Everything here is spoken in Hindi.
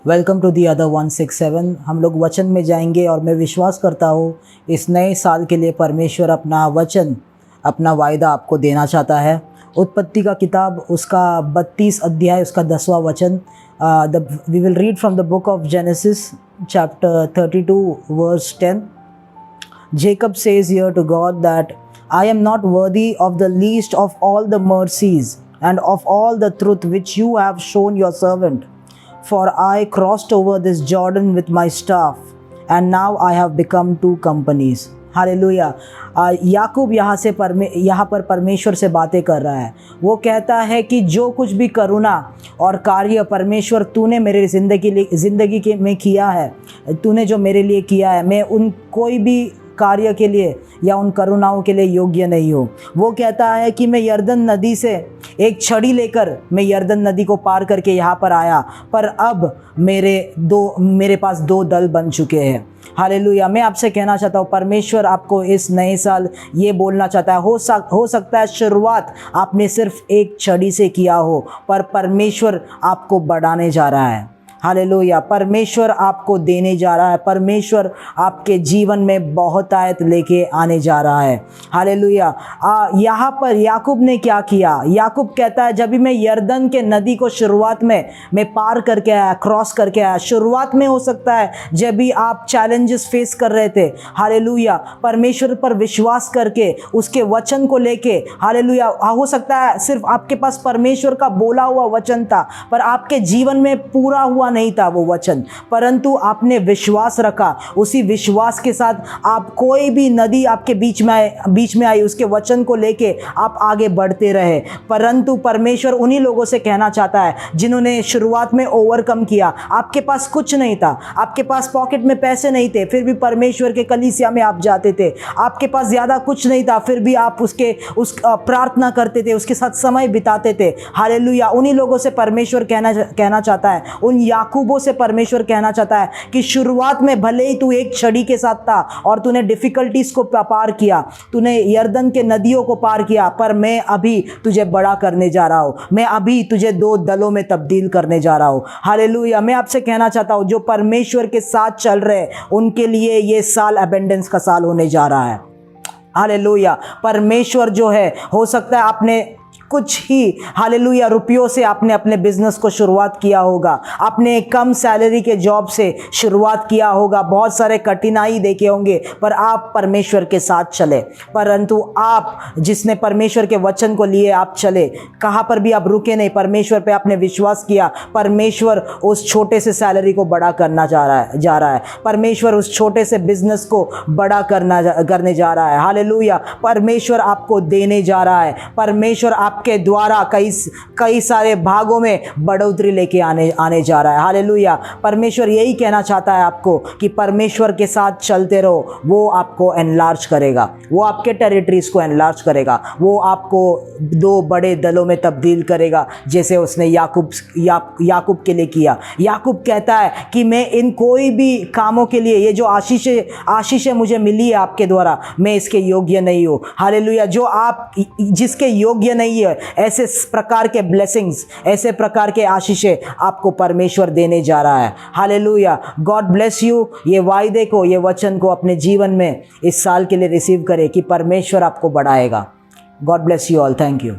Welcome to the other 167। हम लोग वचन में जाएंगे और मैं विश्वास करता हूँ इस नए साल के लिए परमेश्वर अपना वचन, अपना वायदा आपको देना चाहता है। उत्पत्ति का किताब उसका 32 अध्याय उसका 10वां वचन, we will read from the book of Genesis chapter 32 verse 10। Jacob says here to God that I am not worthy of the least of all the mercies and of all the truth which you have shown your servant. For I crossed over this Jordan with my staff, and now I have become two companies. Hallelujah. याकूब यहाँ पर परमेश्वर से बातें कर रहा है। वो कहता है कि जो कुछ भी करुणा और कार्य परमेश्वर तूने मेरे ज़िंदगी में किया है, तूने जो मेरे लिए किया है, मैं उन कोई भी कार्य के लिए या उन करुणाओं के लिए योग्य नहीं हूँ। वो कहता है कि मैं यरदन नदी से एक छड़ी लेकर मैं यरदन नदी को पार करके यहाँ पर आया, पर अब मेरे पास दो दल बन चुके हैं। हालेलुया। मैं आपसे कहना चाहता हूँ, परमेश्वर आपको इस नए साल ये बोलना चाहता है। हो सकता है शुरुआत आपने सिर्फ एक छड़ी से किया हो, पर परमेश्वर आपको बढ़ाने जा रहा है। हालेलुया। परमेश्वर आपको देने जा रहा है। परमेश्वर आपके जीवन में बहुतायत लेके आने जा रहा है। हालेलुया। यहाँ पर याकूब ने क्या किया? याकूब कहता है, जब भी मैं यरदन के नदी को शुरुआत में मैं पार करके आया, क्रॉस करके आया। शुरुआत में हो सकता है जब भी आप चैलेंजेस फेस कर रहे थे, हालेलुया, परमेश्वर पर विश्वास करके उसके वचन को लेके, हालेलुया, हो सकता है सिर्फ आपके पास परमेश्वर का बोला हुआ वचन था, पर आपके जीवन में पूरा हुआ नहीं था वो वचन, परंतु आपने विश्वास रखा। उसी विश्वास के साथ आप कोई भी नदी आपके बीच में आई, उसके वचन को लेके आप आगे बढ़ते रहे। परंतु परमेश्वर उन्हीं लोगों से कहना चाहता है जिन्होंने शुरुआत में ओवरकम किया। आपके पास कुछ नहीं था, आपके पास पॉकेट में पैसे नहीं थे, फिर भी परमेश्वर के कलीसिया में आप जाते थे। आपके पास ज़्यादा कुछ नहीं था, फिर भी आप उस प्रार्थना करते थे, उसके साथ समय बिताते थे। हालेलुया। उन्हीं लोगों से परमेश्वर कहना चाहता है, उन याकूबों से परमेश्वर कहना चाहता है कि शुरुआत में भले ही तू एक छड़ी के साथ था और तूने डिफिकल्टीज को पार किया, तूने यरदन के नदियों को पार किया, पर मैं अभी तुझे बड़ा करने जा रहा हूं। मैं अभी तुझे दो दलों में तब्दील करने जा रहा हूं। हालेलुया। मैं आपसे कहना चाहता हूं, जो परमेश्वर के साथ चल रहे उनके लिए ये साल अबेंडेंस का साल होने जा रहा है। हालेलुया। परमेश्वर जो है, हो सकता है आपने कुछ ही, हालेलुया, रुपयों से आपने अपने बिजनेस को शुरुआत किया होगा, आपने कम सैलरी के जॉब से शुरुआत किया होगा, बहुत सारे कठिनाई देखे होंगे, पर आप परमेश्वर के साथ चले। परंतु आप जिसने परमेश्वर के वचन को लिए आप चले, कहाँ पर भी आप रुके नहीं, परमेश्वर पे आपने विश्वास किया। परमेश्वर उस छोटे से सैलरी को बड़ा करना जा रहा है। परमेश्वर उस छोटे से बिजनेस को बड़ा करने जा रहा है। हालेलुया। परमेश्वर आपको देने जा रहा है। परमेश्वर आपके द्वारा कई सारे भागों में बढ़ोतरी लेके आने जा रहा है। हालेलुया। परमेश्वर यही कहना चाहता है आपको कि परमेश्वर के साथ चलते रहो। वो आपको एनलार्ज करेगा, वो आपके टेरिटरीज को एनलार्ज करेगा, वो आपको दो बड़े दलों में तब्दील करेगा, जैसे उसने याकूब के लिए किया। याकूब कहता है कि मैं इन कोई भी कामों के लिए, ये जो आशीषें मुझे मिली है आपके द्वारा, मैं इसके योग्य नहीं हूँ। हालेलुया। जो आप जिसके योग्य नहीं है, ऐसे प्रकार के ब्लेसिंग्स, ऐसे प्रकार के आशीषें आपको परमेश्वर देने जा रहा है। हालेलुया। God bless you. ये वायदे को, ये वचन को अपने जीवन में इस साल के लिए रिसीव करें कि परमेश्वर आपको बढ़ाएगा। God bless you all. Thank you.